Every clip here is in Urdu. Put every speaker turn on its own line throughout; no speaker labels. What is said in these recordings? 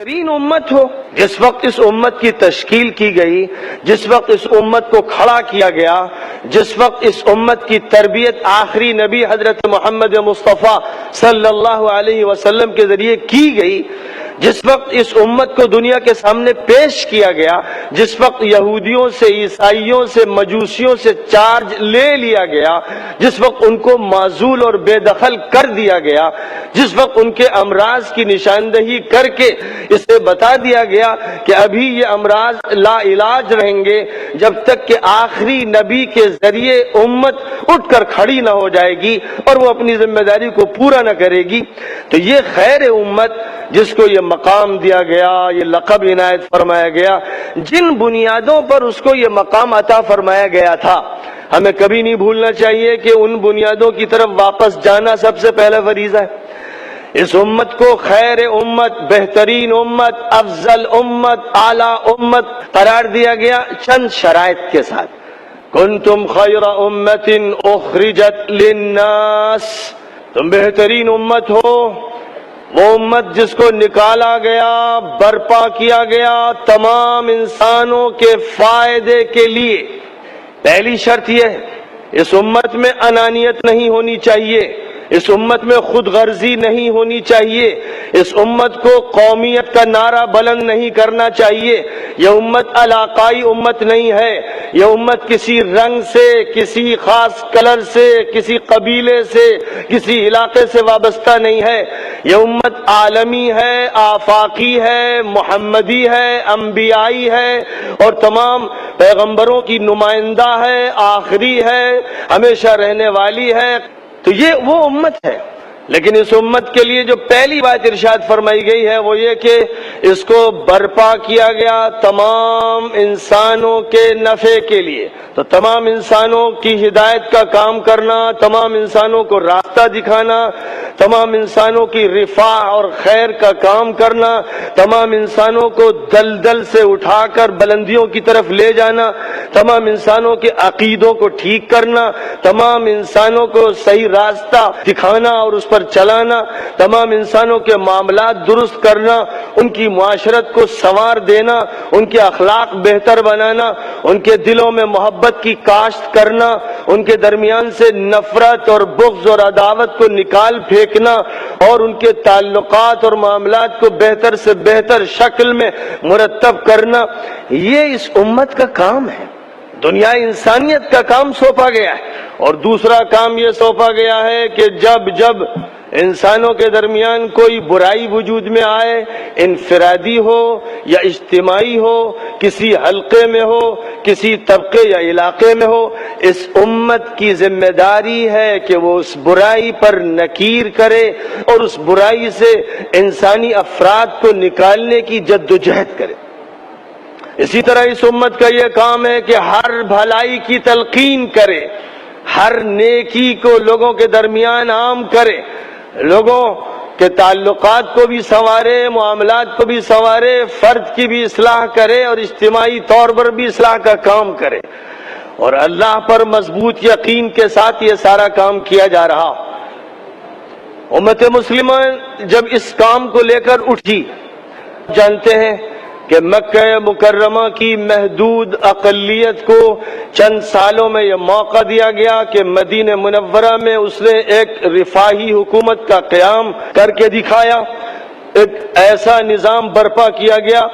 ترین امت ہو. جس وقت اس امت کی تشکیل کی گئی، جس وقت اس امت کو کھڑا کیا گیا، جس وقت اس امت کی تربیت آخری نبی حضرت محمد مصطفیٰ صلی اللہ علیہ وسلم کے ذریعے کی گئی، جس وقت اس امت کو دنیا کے سامنے پیش کیا گیا، جس وقت یہودیوں سے، عیسائیوں سے، مجوسیوں سے چارج لے لیا گیا، جس وقت ان کو معزول اور بے دخل کر دیا گیا، جس وقت ان کے امراض کی نشاندہی کر کے اسے بتا دیا گیا کہ ابھی یہ امراض لا علاج رہیں گے جب تک کہ آخری نبی کے ذریعے امت اٹھ کر کھڑی نہ ہو جائے گی اور وہ اپنی ذمہ داری کو پورا نہ کرے گی، تو یہ خیر امت جس کو یہ مقام دیا گیا، یہ لقب عنایت فرمایا گیا، جن بنیادوں پر اس کو یہ مقام عطا فرمایا گیا تھا، ہمیں کبھی نہیں بھولنا چاہیے کہ ان بنیادوں کی طرف واپس جانا سب سے پہلا فریضہ ہے. اس امت کو خیر امت، بہترین امت، افضل امت، اعلیٰ امت قرار دیا گیا چند شرائط کے ساتھ. کنتم خیر امت اخرجت للناس، تم بہترین امت ہو، وہ امت جس کو نکالا گیا، برپا کیا گیا تمام انسانوں کے فائدے کے لیے. پہلی شرط یہ ہے، اس امت میں انانیت نہیں ہونی چاہیے، اس امت میں خود غرضی نہیں ہونی چاہیے، اس امت کو قومیت کا نعرہ بلند نہیں کرنا چاہیے. یہ امت علاقائی امت نہیں ہے، یہ امت کسی رنگ سے، کسی خاص کلر سے، کسی قبیلے سے، کسی علاقے سے وابستہ نہیں ہے. یہ امت عالمی ہے، آفاقی ہے، محمدی ہے، انبیائی ہے اور تمام پیغمبروں کی نمائندہ ہے، آخری ہے، ہمیشہ رہنے والی ہے. تو یہ وہ امت ہے. لیکن اس امت کے لیے جو پہلی بات ارشاد فرمائی گئی ہے وہ یہ کہ اس کو برپا کیا گیا تمام انسانوں کے نفع کے لیے. تو تمام انسانوں کی ہدایت کا کام کرنا، تمام انسانوں کو راستہ دکھانا، تمام انسانوں کی رفاع اور خیر کا کام کرنا، تمام انسانوں کو دلدل سے اٹھا کر بلندیوں کی طرف لے جانا، تمام انسانوں کے عقیدوں کو ٹھیک کرنا، تمام انسانوں کو صحیح راستہ دکھانا اور اس پر چلانا، تمام انسانوں کے معاملات درست کرنا، ان کی معاشرت کو سنوار دینا، ان کے اخلاق بہتر بنانا، ان کے دلوں میں محبت کی کاشت کرنا، ان کے درمیان سے نفرت اور بغض اور عداوت کو نکال پھینکنا اور ان کے تعلقات اور معاملات کو بہتر سے بہتر شکل میں مرتب کرنا، یہ اس امت کا کام ہے. دنیا انسانیت کا کام سونپا گیا ہے. اور دوسرا کام یہ سونپا گیا ہے کہ جب انسانوں کے درمیان کوئی برائی وجود میں آئے، انفرادی ہو یا اجتماعی ہو، کسی حلقے میں ہو، کسی طبقے یا علاقے میں ہو، اس امت کی ذمہ داری ہے کہ وہ اس برائی پر نکیر کرے اور اس برائی سے انسانی افراد کو نکالنے کی جدوجہد کرے. اسی طرح اس امت کا یہ کام ہے کہ ہر بھلائی کی تلقین کرے، ہر نیکی کو لوگوں کے درمیان عام کرے، لوگوں کے تعلقات کو بھی سنوارے، معاملات کو بھی سنوارے، فرد کی بھی اصلاح کرے اور اجتماعی طور پر بھی اصلاح کا کام کرے. اور اللہ پر مضبوط یقین کے ساتھ یہ سارا کام کیا جا رہا. امت مسلمہ جب اس کام کو لے کر اٹھی، جانتے ہیں کہ مکہ مکرمہ کی محدود اقلیت کو چند سالوں میں یہ موقع دیا گیا کہ مدینہ منورہ میں اس نے ایک رفاہی حکومت کا قیام کر کے دکھایا. ایک ایسا نظام برپا کیا گیا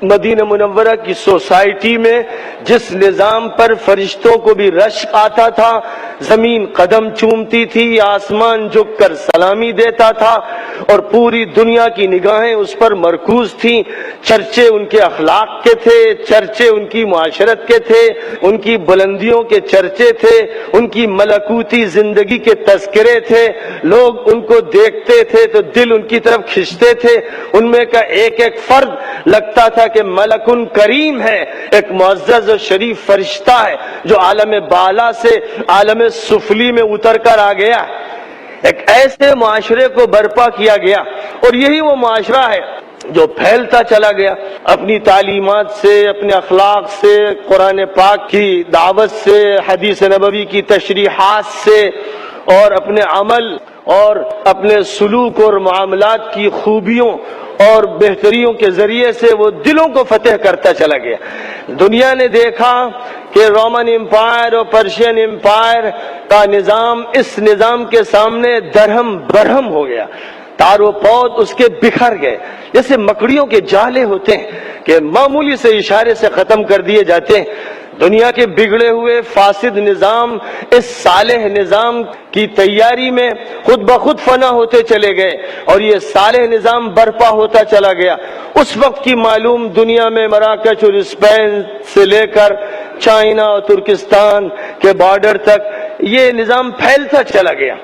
مدینہ منورہ کی سوسائٹی میں جس نظام پر فرشتوں کو بھی رشک آتا تھا، زمین قدم چومتی تھی، آسمان جھک کر سلامی دیتا تھا اور پوری دنیا کی نگاہیں اس پر مرکوز تھیں. چرچے ان کے اخلاق کے تھے، چرچے ان کی معاشرت کے تھے، ان کی بلندیوں کے چرچے تھے، ان کی ملکوتی زندگی کے تذکرے تھے. لوگ ان کو دیکھتے تھے تو دل ان کی طرف کھنچتے تھے. ان میں کا ایک ایک فرد لگتا تھا کہ ملکن کریم ہے، ایک معزز و شریف فرشتہ ہے جو عالم بالا سے عالم سفلی میں اتر کر آ گیا. ایک ایسے معاشرے کو برپا کیا گیا اور یہی وہ معاشرہ ہے جو پھیلتا چلا گیا اپنی تعلیمات سے، اپنے اخلاق سے، قرآن پاک کی دعوت سے، حدیث نبوی کی تشریحات سے اور اپنے عمل اور اپنے سلوک اور معاملات کی خوبیوں اور بہتریوں کے ذریعے سے وہ دلوں کو فتح کرتا چلا گیا۔ دنیا نے دیکھا کہ رومن امپائر اور پرشین امپائر کا نظام اس نظام کے سامنے درہم برہم ہو گیا، تار و پود اس کے بکھر گئے، جیسے مکڑیوں کے جالے ہوتے ہیں کہ معمولی سے اشارے سے ختم کر دیے جاتے ہیں۔ دنیا کے بگڑے ہوئے فاسد نظام اس صالح نظام کی تیاری میں خود بخود فنا ہوتے چلے گئے اور یہ صالح نظام برپا ہوتا چلا گیا۔ اس وقت کی معلوم دنیا میں مراکش اور اسپین سے لے کر چائنا اور ترکستان کے بارڈر تک یہ نظام پھیلتا چلا گیا۔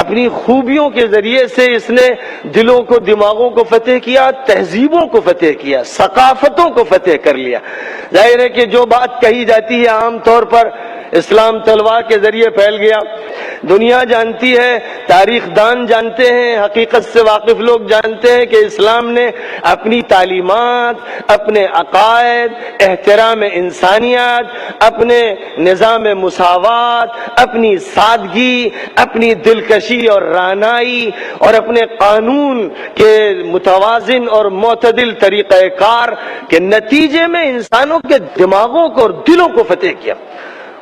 اپنی خوبیوں کے ذریعے سے اس نے دلوں کو، دماغوں کو فتح کیا، تہذیبوں کو فتح کیا، ثقافتوں کو فتح کر لیا۔ ظاہر ہے کہ جو بات کہی جاتی ہے عام طور پر اسلام تلوار کے ذریعے پھیل گیا۔ دنیا جانتی ہے، تاریخ دان جانتے ہیں، حقیقت سے واقف لوگ جانتے ہیں کہ اسلام نے اپنی تعلیمات، اپنے عقائد، احترام انسانیت، اپنے نظام مساوات، اپنی سادگی، اپنی دلکشی اور رانائی اور اپنے قانون کے متوازن اور معتدل طریقہ کار کے نتیجے میں انسانوں کے دماغوں کو اور دلوں کو فتح کیا۔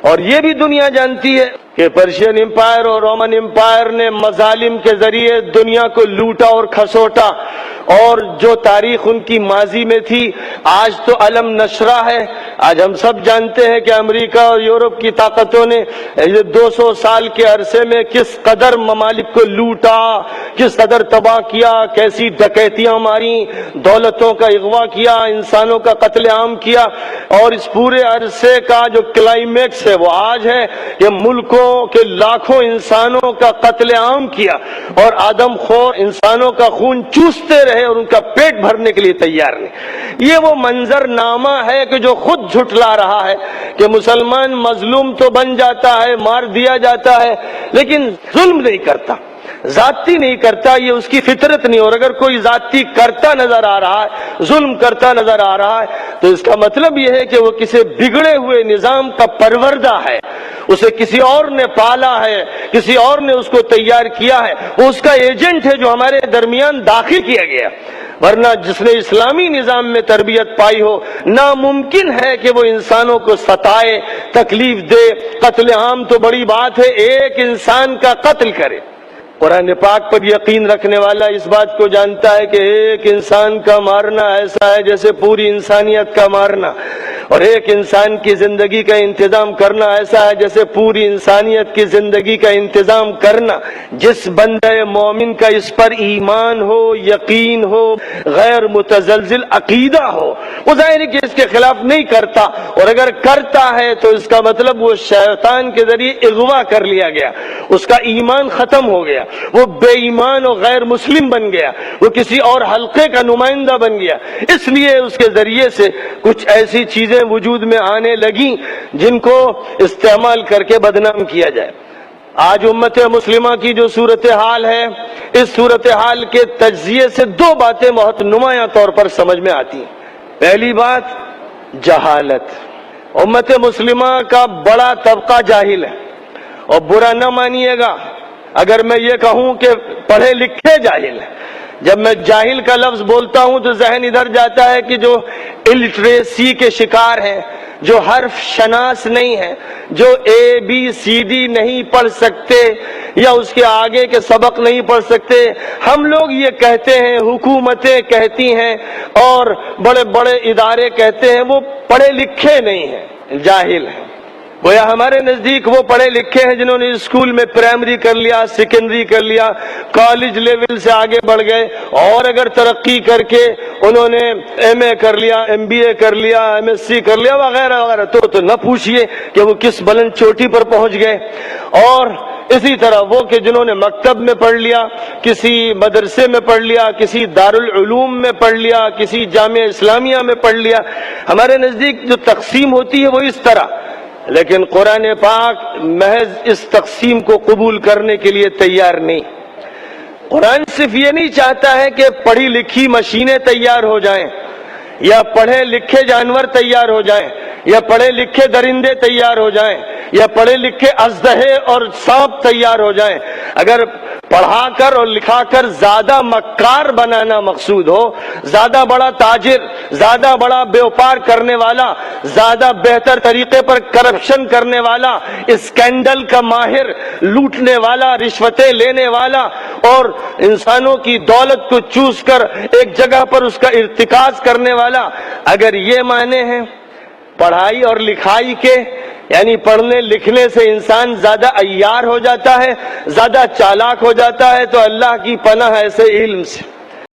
اور یہ بھی دنیا جانتی ہے کہ پرشین امپائر اور رومن امپائر نے مظالم کے ذریعے دنیا کو لوٹا اور کھسوٹا، اور جو تاریخ ان کی ماضی میں تھی آج تو علم نشرہ ہے۔ آج ہم سب جانتے ہیں کہ امریکہ اور یورپ کی طاقتوں نے 200 سال کے عرصے میں کس قدر ممالک کو لوٹا، کس قدر تباہ کیا، کیسی ڈکیتیاں ماری، دولتوں کا اغوا کیا، انسانوں کا قتل عام کیا، اور اس پورے عرصے کا جو کلائمیکس ہے وہ آج ہے کہ ملکوں کے لاکھوں انسانوں کا قتل عام کیا اور آدم خور انسانوں کا خون چوستے رہے اور ان کا پیٹ بھرنے کے لیے تیار نہیں۔ یہ وہ منظر نامہ ہے کہ جو خود جھٹلا رہا ہے کہ مسلمان مظلوم تو بن جاتا ہے، مار دیا جاتا ہے، لیکن ظلم نہیں کرتا، ذاتی نہیں کرتا، یہ اس کی فطرت نہیں۔ اور اگر کوئی ذاتی کرتا نظر آ رہا ہے، ظلم کرتا نظر آ رہا ہے، تو اس کا مطلب یہ ہے کہ وہ کسی بگڑے ہوئے نظام کا پروردہ ہے، اسے کسی اور نے پالا ہے، کسی اور نے اس کو تیار کیا ہے، وہ اس کا ایجنٹ ہے جو ہمارے درمیان داخل کیا گیا۔ ورنہ جس نے اسلامی نظام میں تربیت پائی ہو، ناممکن ہے کہ وہ انسانوں کو ستائے، تکلیف دے۔ قتل عام تو بڑی بات ہے، ایک انسان کا قتل کرے۔ قرآن پاک پر یقین رکھنے والا اس بات کو جانتا ہے کہ ایک انسان کا مارنا ایسا ہے جیسے پوری انسانیت کا مارنا، اور ایک انسان کی زندگی کا انتظام کرنا ایسا ہے جیسے پوری انسانیت کی زندگی کا انتظام کرنا۔ جس بندہ مومن کا اس پر ایمان ہو، یقین ہو، غیر متزلزل عقیدہ ہو، وہ ظاہر ہے کہ اس کے خلاف نہیں کرتا، اور اگر کرتا ہے تو اس کا مطلب وہ شیطان کے ذریعے اغوا کر لیا گیا، اس کا ایمان ختم ہو گیا، وہ بے ایمان اور غیر مسلم بن گیا، وہ کسی اور حلقے کا نمائندہ بن گیا۔ اس لیے اس کے ذریعے سے کچھ ایسی چیزیں وجود میں آنے لگیں جن کو استعمال کر کے بدنام کیا جائے۔ آج امت مسلمہ کی جو صورتحال ہے، اس صورتحال کے تجزیے سے دو باتیں بہت نمایاں طور پر سمجھ میں آتی ہیں۔ پہلی بات جہالت۔ امت مسلمہ کا بڑا طبقہ جاہل ہے، اور برا نہ مانیے گا اگر میں یہ کہوں کہ پڑھے لکھے جاہل ہیں۔ جب میں جاہل کا لفظ بولتا ہوں تو ذہن ادھر جاتا ہے کہ جو الٹریسی کے شکار ہیں، جو حرف شناس نہیں ہیں، جو ABCD نہیں پڑھ سکتے یا اس کے آگے کے سبق نہیں پڑھ سکتے۔ ہم لوگ یہ کہتے ہیں، حکومتیں کہتی ہیں اور بڑے بڑے ادارے کہتے ہیں، وہ پڑھے لکھے نہیں ہیں، جاہل ہیں۔ گویا ہمارے نزدیک وہ پڑھے لکھے ہیں جنہوں نے اسکول میں پرائمری کر لیا، سیکنڈری کر لیا، کالج لیول سے آگے بڑھ گئے، اور اگر ترقی کر کے انہوں نے MA کر لیا، MBA کر لیا، MSc کر لیا وغیرہ وغیرہ، تو نہ پوچھئے کہ وہ کس بلند چوٹی پر پہنچ گئے۔ اور اسی طرح وہ کہ جنہوں نے مکتب میں پڑھ لیا، کسی مدرسے میں پڑھ لیا، کسی دارالعلوم میں پڑھ لیا، کسی جامعہ اسلامیہ میں پڑھ لیا، ہمارے نزدیک جو تقسیم ہوتی ہے وہ اس طرح۔ لیکن قرآن پاک محض اس تقسیم کو قبول کرنے کے لیے تیار نہیں۔ قرآن صرف یہ نہیں چاہتا ہے کہ پڑھی لکھی مشینیں تیار ہو جائیں، یا پڑھے لکھے جانور تیار ہو جائیں، یا پڑھے لکھے درندے تیار ہو جائیں، یا پڑھے لکھے اژدہے اور سانپ تیار ہو جائیں۔ اگر پڑھا کر اور لکھا کر زیادہ مکار بنانا مقصود ہو، زیادہ بڑا تاجر، زیادہ بڑا بیوپار کرنے والا، زیادہ بہتر طریقے پر کرپشن کرنے والا، اسکینڈل کا ماہر، لوٹنے والا، رشوتیں لینے والا اور انسانوں کی دولت کو چوس کر ایک جگہ پر اس کا ارتکاز کرنے والا، اگر یہ معنی ہیں پڑھائی اور لکھائی کے، یعنی پڑھنے لکھنے سے انسان زیادہ عیار ہو جاتا ہے، زیادہ چالاک ہو جاتا ہے، تو اللہ کی پناہ ایسے علم سے۔